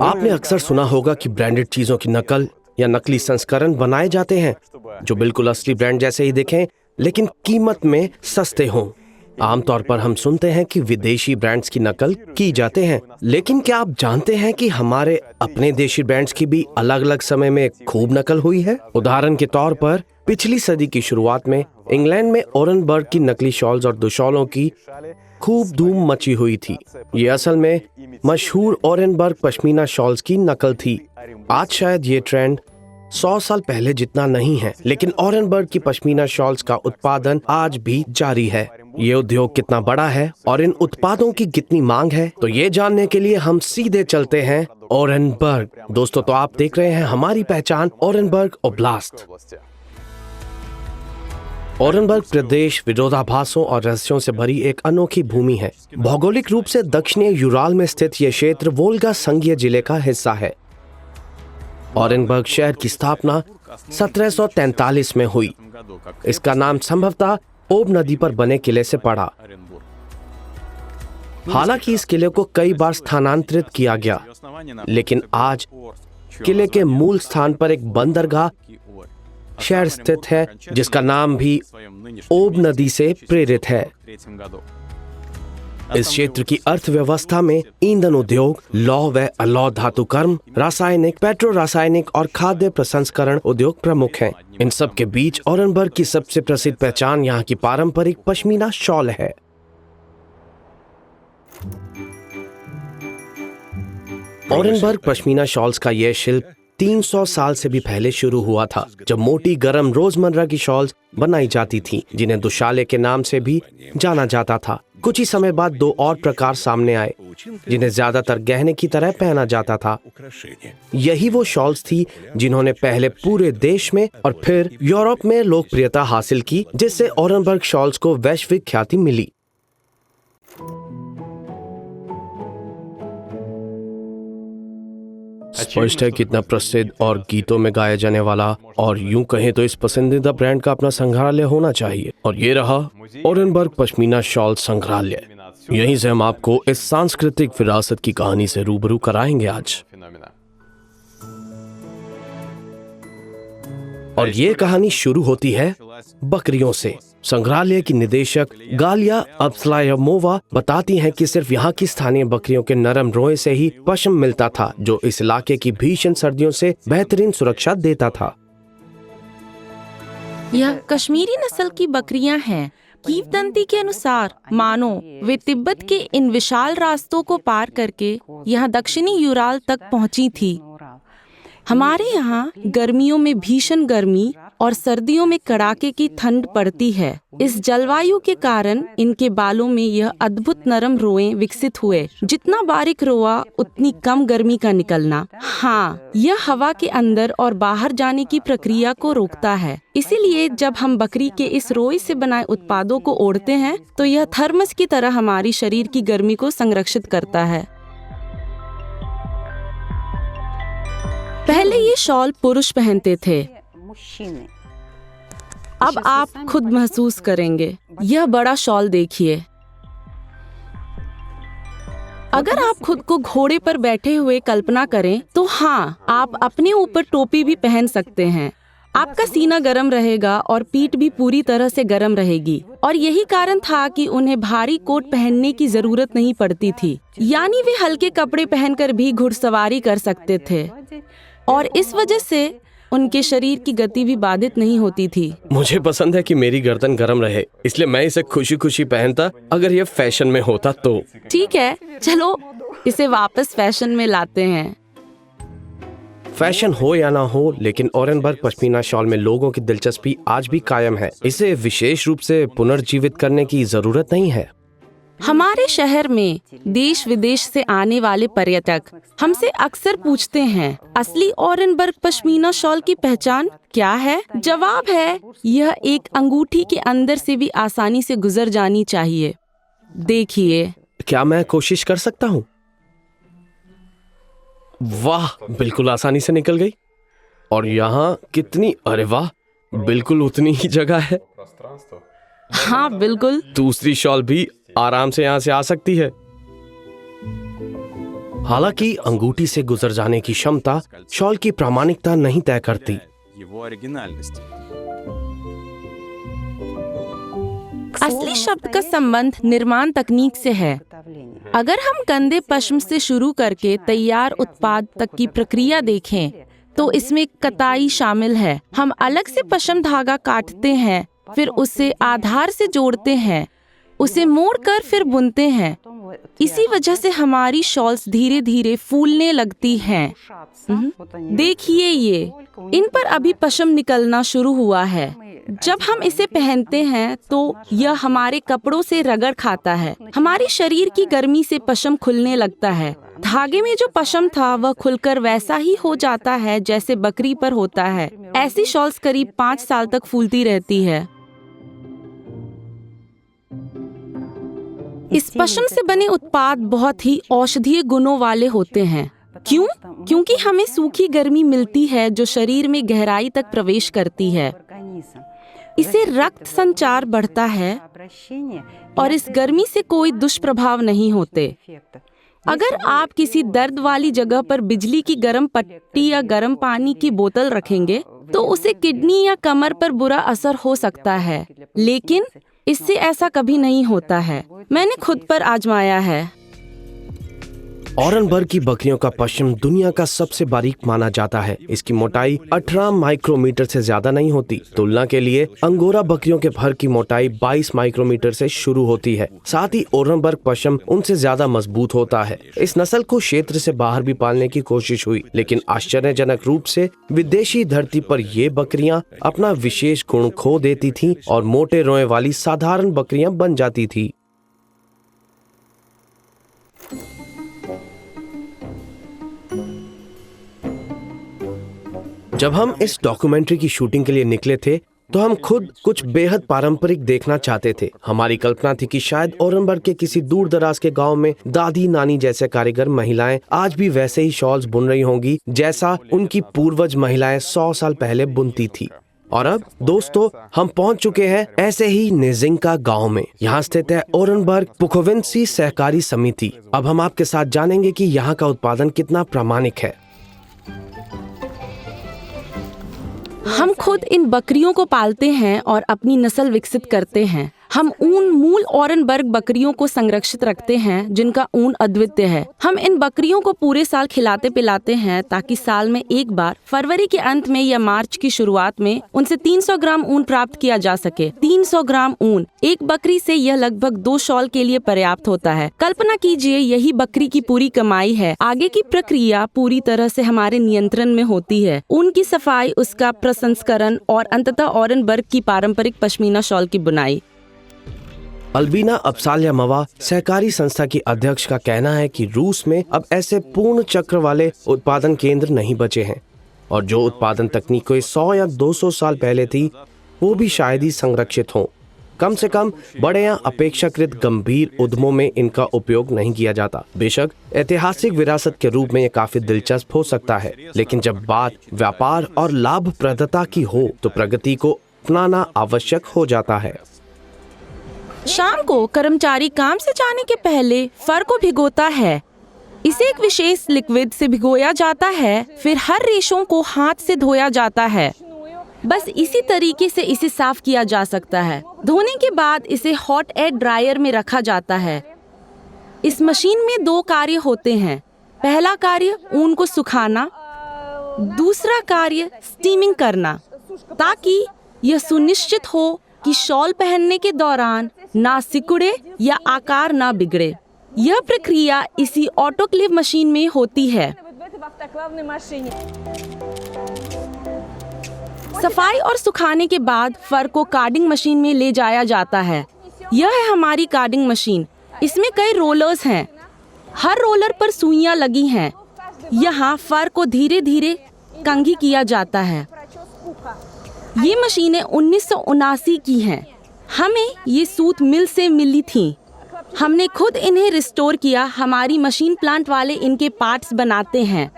आपने अक्सर सुना होगा कि ब्रांडेड चीजों की नकल या नकली संस्करण बनाए जाते हैं जो बिल्कुल असली ब्रांड जैसे ही दिखें लेकिन कीमत में सस्ते हों। आमतौर पर हम सुनते हैं कि विदेशी ब्रांड्स की नकल की जाते हैं, लेकिन क्या आप जानते हैं कि हमारे अपने देशी ब्रांड्स की भी अलग अलग समय में खूब नकल हुई है? उदाहरण के तौर पर पिछली सदी की शुरुआत में इंग्लैंड में ओरेनबर्ग की नकली शॉल्स और दुशालों की खूब धूम मची हुई थी। ये असल में मशहूर ओरेनबर्ग पश्मीना शॉल्स की नकल थी। आज शायद ये ट्रेंड 100 साल पहले जितना नहीं है, लेकिन ओरेनबर्ग की पश्मीना शॉल्स का उत्पादन आज भी जारी है। ये उद्योग कितना बड़ा है और इन उत्पादों की कितनी मांग है, तो ये जानने के लिए हम सीधे चलते हैं ओरेनबर्ग। दोस्तों, तो आप देख रहे हैं हमारी पहचान ओरेनबर्ग ओब्लास्ट। ओरेनबर्ग प्रदेश विरोधाभासों और रहस्यों से भरी एक अनोखी भूमि है। भौगोलिक रूप से दक्षिणी यूराल में स्थित ये क्षेत्र वोल्गा संघीय जिले का हिस्सा है। ओरेनबर्ग शहर की स्थापना 1743 में हुई। इसका नाम संभवतः ओब नदी पर बने किले से पड़ा। हालांकि इस किले को कई बार स्थानांतरित किया गया, लेकिन आज किले के मूल स्थान पर एक बंदरगाह शहर स्थित है जिसका नाम भी ओब नदी से प्रेरित है। इस क्षेत्र की अर्थव्यवस्था में ईंधन उद्योग, लौह व अलौह धातु कर्म, रासायनिक, पेट्रो रासायनिक और खाद्य प्रसंस्करण उद्योग प्रमुख हैं। इन सब के बीच ओरेनबर्ग की सबसे प्रसिद्ध पहचान यहाँ की पारंपरिक पश्मीना शॉल है। ओरेनबर्ग पश्मीना शॉल्स का यह शिल्प 300 साल से भी पहले शुरू हुआ था, जब मोटी गरम रोजमर्रा की शॉल्स बनाई जाती थी, जिन्हें दुशाले के नाम से भी जाना जाता था। कुछ ही समय बाद दो और प्रकार सामने आए जिन्हें ज्यादातर गहने की तरह पहना जाता था। यही वो शॉल्स थी जिन्होंने पहले पूरे देश में और फिर यूरोप में लोकप्रियता हासिल की, जिससे ओरेनबर्ग शॉल्स को वैश्विक ख्याति मिली। स्पष्ट है कितना प्रसिद्ध और गीतों में गाया जाने वाला और यूं कहें तो इस पसंदीदा ब्रांड का अपना संग्रहालय होना चाहिए। और ये रहा ओरेनबर्ग पश्मीना शॉल संग्रहालय। यहीं से हम आपको इस सांस्कृतिक विरासत की कहानी से रूबरू कराएंगे आज। और ये कहानी शुरू होती है बकरियों से। संग्रहालय की निदेशक गालिया अब्सलायमोवा बताती हैं कि सिर्फ यहाँ की स्थानीय बकरियों के नरम रोए से ही पश्म मिलता था, जो इस इलाके की भीषण सर्दियों से बेहतरीन सुरक्षा देता था। यह कश्मीरी नस्ल की बकरियां हैं। किंवदंती के अनुसार मानो वे तिब्बत के इन विशाल रास्तों को पार करके यहाँ दक्षिणी यूराल तक पहुँची थी। हमारे यहाँ गर्मियों में भीषण गर्मी और सर्दियों में कड़ाके की ठंड पड़ती है। इस जलवायु के कारण इनके बालों में यह अद्भुत नरम रोए विकसित हुए। जितना बारीक रोआ उतनी कम गर्मी का निकलना। हाँ, यह हवा के अंदर और बाहर जाने की प्रक्रिया को रोकता है। इसीलिए जब हम बकरी के इस रोए से बनाए उत्पादों को ओढ़ते हैं तो यह थर्मस की तरह हमारी शरीर की गर्मी को संरक्षित करता है। पहले ये शॉल पुरुष पहनते थे, अब आप खुद महसूस करेंगे। यह बड़ा शॉल देखिए। अगर आप खुद को घोड़े पर बैठे हुए कल्पना करें तो हाँ, आप अपने ऊपर टोपी भी पहन सकते हैं। आपका सीना गर्म रहेगा और पीठ भी पूरी तरह से गर्म रहेगी। और यही कारण था कि उन्हें भारी कोट पहनने की जरूरत नहीं पड़ती थी, यानी वे हल्के कपड़े पहनकर भी घुड़सवारी कर सकते थे और इस वजह से उनके शरीर की गति भी बाधित नहीं होती थी। मुझे पसंद है कि मेरी गर्दन गर्म रहे, इसलिए मैं इसे खुशी खुशी पहनता अगर ये फैशन में होता तो। ठीक है, चलो इसे वापस फैशन में लाते हैं। फैशन हो या ना हो, लेकिन ओरेनबर्ग पश्मीना शॉल में लोगों की दिलचस्पी आज भी कायम है। इसे विशेष रूप से पुनर्जीवित करने की जरूरत नहीं है। हमारे शहर में देश विदेश से आने वाले पर्यटक हमसे अक्सर पूछते हैं, असली ओरेनबर्ग पश्मीना शॉल की पहचान क्या है? जवाब है, यह एक अंगूठी के अंदर से भी आसानी से गुजर जानी चाहिए। देखिए। क्या मैं कोशिश कर सकता हूँ? वाह, बिल्कुल आसानी से निकल गई। और यहाँ कितनी, अरे वाह, बिल्कुल उतनी ही जगह है। हाँ बिल्कुल। दूसरी शॉल भी आराम से यहाँ से आ सकती है। हालांकि अंगूठी से गुजर जाने की क्षमता शॉल की प्रामाणिकता नहीं तय करती। असली शब्द का संबंध निर्माण तकनीक से है। अगर हम गंदे पश्म से शुरू करके तैयार उत्पाद तक की प्रक्रिया देखें, तो इसमें कताई शामिल है। हम अलग से पश्म धागा काटते हैं, फिर उसे आधार से जोड़ते हैं, उसे मोड़कर फिर बुनते हैं। इसी वजह से हमारी शॉल्स धीरे धीरे फूलने लगती हैं। देखिए ये, इन पर अभी पश्म निकलना शुरू हुआ है। जब हम इसे पहनते हैं तो यह हमारे कपड़ों से रगड़ खाता है। हमारी शरीर की गर्मी से पश्म खुलने लगता है। धागे में जो पश्म था वह खुलकर वैसा ही हो जाता है जैसे बकरी पर होता है। ऐसी शॉल्स करीब 5 साल तक फूलती रहती है। इस पश्म से बने उत्पाद बहुत ही औषधीय गुणों वाले होते हैं। क्यों? क्योंकि हमें सूखी गर्मी मिलती है जो शरीर में गहराई तक प्रवेश करती है। इससे रक्त संचार बढ़ता है और इस गर्मी से कोई दुष्प्रभाव नहीं होते। अगर आप किसी दर्द वाली जगह पर बिजली की गर्म पट्टी या गर्म पानी की बोतल रखेंगे तो उसे किडनी या कमर पर बुरा असर हो सकता है, लेकिन इससे ऐसा कभी नहीं होता है। मैंने खुद पर आजमाया है। ओरेनबर्ग की बकरियों का पश्म दुनिया का सबसे बारीक माना जाता है। इसकी मोटाई 18 माइक्रोमीटर से ज्यादा नहीं होती। तुलना के लिए अंगोरा बकरियों के फर की मोटाई 22 माइक्रोमीटर से शुरू होती है। साथ ही ओरेनबर्ग पश्म उनसे ज्यादा मजबूत होता है। इस नस्ल को क्षेत्र से बाहर भी पालने की कोशिश हुई, लेकिन आश्चर्यजनक रूप से विदेशी धरती पर ये बकरियां अपना विशेष गुण खो देती थीं और मोटे रोए वाली साधारण बकरियां बन जाती थी। जब हम इस डॉक्यूमेंट्री की शूटिंग के लिए निकले थे तो हम खुद कुछ बेहद पारंपरिक देखना चाहते थे। हमारी कल्पना थी कि शायद ओरेनबर्ग के किसी दूर दराज के गांव में दादी नानी जैसे कारीगर महिलाएं आज भी वैसे ही शॉल्स बुन रही होंगी जैसा उनकी पूर्वज महिलाएं 100 साल पहले बुनती थी। और अब दोस्तों, हम पहुंच चुके हैं ऐसे ही नेजिंका गांव में। यहाँ स्थित है ओरेनबर्ग पुकोविन्सी सहकारी समिति। अब हम आपके साथ जानेंगे कि यहाँ का उत्पादन कितना प्रामाणिक है। हम खुद इन बकरियों को पालते हैं और अपनी नस्ल विकसित करते हैं। हम ऊन मूल ओरेनबर्ग बकरियों को संरक्षित रखते हैं जिनका ऊन अद्वितीय है। हम इन बकरियों को पूरे साल खिलाते पिलाते हैं ताकि साल में एक बार फरवरी के अंत में या मार्च की शुरुआत में उनसे 300 ग्राम ऊन प्राप्त किया जा सके। 300 ग्राम ऊन एक बकरी से यह लगभग 2 शॉल के लिए पर्याप्त होता है। कल्पना कीजिए, यही बकरी की पूरी कमाई है। आगे की प्रक्रिया पूरी तरह से हमारे नियंत्रण में होती है। ऊन की सफाई, उसका प्रसंस्करण और अंततः ओरेनबर्ग की पारंपरिक पश्मीना शॉल की बुनाई। अल्बिना अब्साल्यामोवा सहकारी संस्था की अध्यक्ष का कहना है कि रूस में अब ऐसे पूर्ण चक्र वाले उत्पादन केंद्र नहीं बचे हैं और जो उत्पादन तकनीकें 100 या 200 साल पहले थी वो भी शायद ही संरक्षित हों। कम से कम बड़े या अपेक्षाकृत गंभीर उद्यमों में इनका उपयोग नहीं किया जाता। बेशक ऐतिहासिक विरासत के रूप में ये काफी दिलचस्प हो सकता है, लेकिन जब बात व्यापार और लाभप्रदता की हो तो प्रगति को अपनाना आवश्यक हो जाता है। शाम को कर्मचारी काम से जाने के पहले फर को भिगोता है। इसे एक विशेष लिक्विड से भिगोया जाता है, फिर हर रेशों को हाथ से धोया जाता है। बस इसी तरीके से इसे साफ किया जा सकता है। धोने के बाद इसे हॉट एयर ड्रायर में रखा जाता है। इस मशीन में 2 कार्य होते हैं। पहला कार्य ऊन को सुखाना, दूसरा कार्य स्टीमिंग करना, ताकि यह सुनिश्चित हो कि शॉल पहनने के दौरान ना सिकुड़े या आकार ना बिगड़े। यह प्रक्रिया इसी ऑटोक्लेव मशीन में होती है। सफाई और सुखाने के बाद फर को कार्डिंग मशीन में ले जाया जाता है। यह है हमारी कार्डिंग मशीन। इसमें कई रोलर्स हैं। हर रोलर पर सुइयां लगी हैं। यहाँ फर को धीरे धीरे कंघी किया जाता है। ये मशीनें 1979 की हैं। हमें ये सूत मिल से मिली थी। हमने खुद इन्हें रिस्टोर किया। हमारी मशीन प्लांट वाले इनके पार्ट्स बनाते हैं।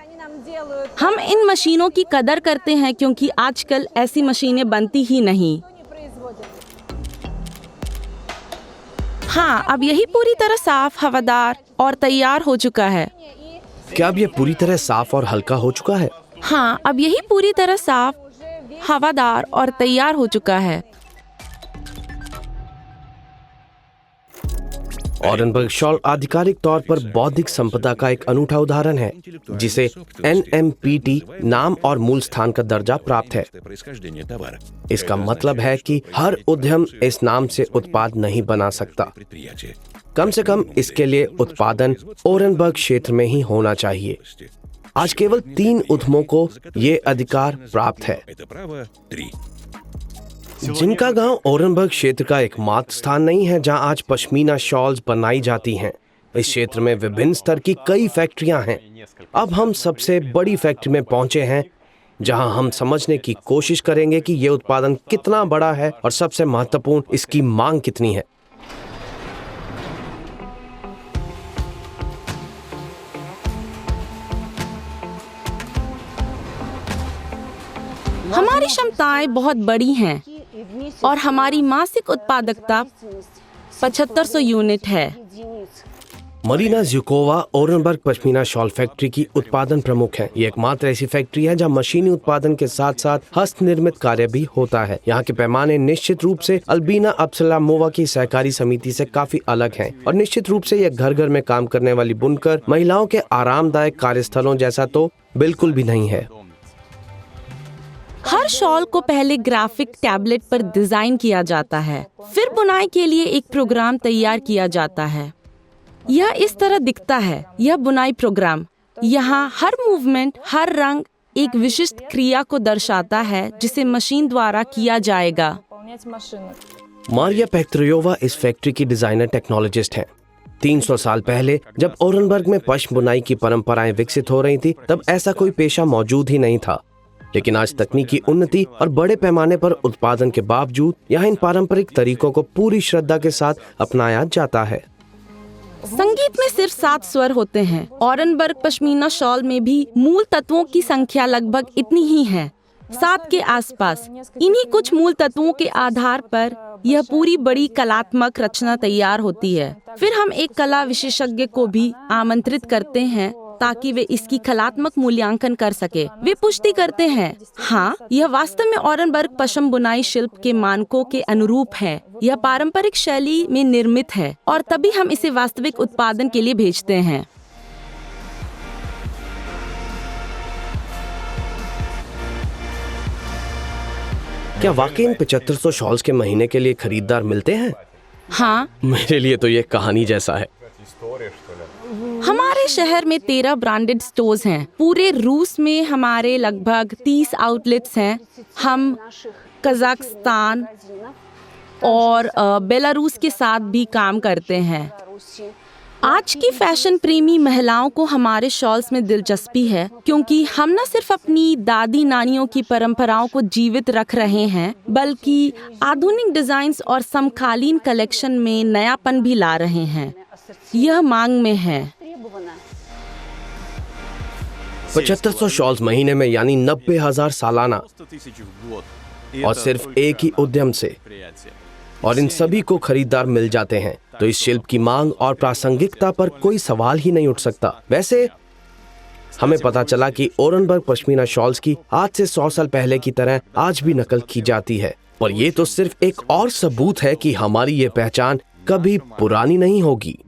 हम इन मशीनों की कदर करते हैं क्योंकि आजकल ऐसी मशीनें बनती ही नहीं। हाँ, अब यही पूरी तरह साफ, हवादार और तैयार हो चुका है। क्या अब ये पूरी तरह साफ और हल्का हो चुका है? हाँ, अब यही पूरी तरह साफ, हवादार और तैयार हो चुका है। ओरेनबर्ग शॉल आधिकारिक तौर पर बौद्धिक संपदा का एक अनूठा उदाहरण है, जिसे NMPT नाम और मूल स्थान का दर्जा प्राप्त है। इसका मतलब है कि हर उद्यम इस नाम से उत्पाद नहीं बना सकता। कम से कम इसके लिए उत्पादन ओरेनबर्ग क्षेत्र में ही होना चाहिए। आज केवल 3 उद्यमों को ये अधिकार प्राप्त है, जिनका गांव ओरेनबर्ग क्षेत्र का एकमात्र स्थान नहीं है जहां आज पश्मीना शॉल्स बनाई जाती हैं। इस क्षेत्र में विभिन्न स्तर की कई फैक्ट्रियां हैं। अब हम सबसे बड़ी फैक्ट्री में पहुंचे हैं, जहां हम समझने की कोशिश करेंगे कि यह उत्पादन कितना बड़ा है और सबसे महत्वपूर्ण, इसकी मांग कितनी है। हमारी क्षमताएं बहुत बड़ी हैं और हमारी मासिक उत्पादकता 7500 यूनिट है। Marina Zhukova Orenburg pashmina shawl factory की उत्पादन प्रमुख है। ये एकमात्र ऐसी फैक्ट्री है जहां मशीनी उत्पादन के साथ साथ हस्त निर्मित कार्य भी होता है। यहाँ के पैमाने निश्चित रूप से अल्बीना अब्सलामोवा की सहकारी समिति से काफी अलग हैं और निश्चित रूप से यह घर घर में काम करने वाली बुनकर महिलाओं के आरामदायक कार्यस्थलों जैसा तो बिल्कुल भी नहीं है। हर शॉल को पहले ग्राफिक टैबलेट पर डिजाइन किया जाता है, फिर बुनाई के लिए एक प्रोग्राम तैयार किया जाता है। यह इस तरह दिखता है। यह बुनाई प्रोग्राम, यहाँ हर मूवमेंट, हर रंग एक विशिष्ट क्रिया को दर्शाता है जिसे मशीन द्वारा किया जाएगा। मारिया पेक्ट्रियोवा इस फैक्ट्री की डिजाइनर टेक्नोलॉजिस्ट हैं। 300 साल पहले जब ओरेनबर्ग में पश्म बुनाई की परंपराएं विकसित हो रही थी, तब ऐसा कोई पेशा मौजूद ही नहीं था। लेकिन आज तकनीकी उन्नति और बड़े पैमाने पर उत्पादन के बावजूद यहाँ इन पारंपरिक तरीकों को पूरी श्रद्धा के साथ अपनाया जाता है। संगीत में सिर्फ 7 स्वर होते हैं। ओरेनबर्ग पश्मीना शॉल में भी मूल तत्वों की संख्या लगभग इतनी ही है, 7 के आसपास। इन्हीं कुछ मूल तत्वों के आधार पर यह पूरी बड़ी कलात्मक रचना तैयार होती है। फिर हम एक कला विशेषज्ञ को भी आमंत्रित करते हैं ताकि वे इसकी कलात्मक मूल्यांकन कर सके। वे पुष्टि करते हैं, हाँ, यह वास्तव में ओरेनबर्ग पश्म बुनाई शिल्प के मानकों के अनुरूप है। यह पारंपरिक शैली में निर्मित है और तभी हम इसे वास्तविक उत्पादन के लिए भेजते हैं। क्या वाकई इन 7500 शॉल्स के महीने के लिए खरीदार मिलते हैं? हाँ, मेरे लिए तो ये कहानी जैसा है। हमारे शहर में 13 ब्रांडेड स्टोर्स हैं। पूरे रूस में हमारे लगभग 30 आउटलेट्स हैं। हम कजाकिस्तान और बेलारूस के साथ भी काम करते हैं। आज की फैशन प्रेमी महिलाओं को हमारे शॉल्स में दिलचस्पी है, क्योंकि हम न सिर्फ अपनी दादी नानियों की परंपराओं को जीवित रख रहे हैं, बल्कि आधुनिक डिजाइन्स और समकालीन कलेक्शन में नयापन भी ला रहे हैं। यह मांग में है। 7500 शॉल्स महीने में, यानी 90,000 सालाना, और सिर्फ एक ही उद्यम से, और इन सभी को खरीदार मिल जाते हैं, तो इस शिल्प की मांग और प्रासंगिकता पर कोई सवाल ही नहीं उठ सकता। वैसे हमें पता चला कि ओरेनबर्ग पश्मीना शॉल्स की आज से 100 साल पहले की तरह आज भी नकल की जाती है, और ये तो सिर्फ एक और सबूत है कि हमारी ये पहचान कभी पुरानी नहीं होगी।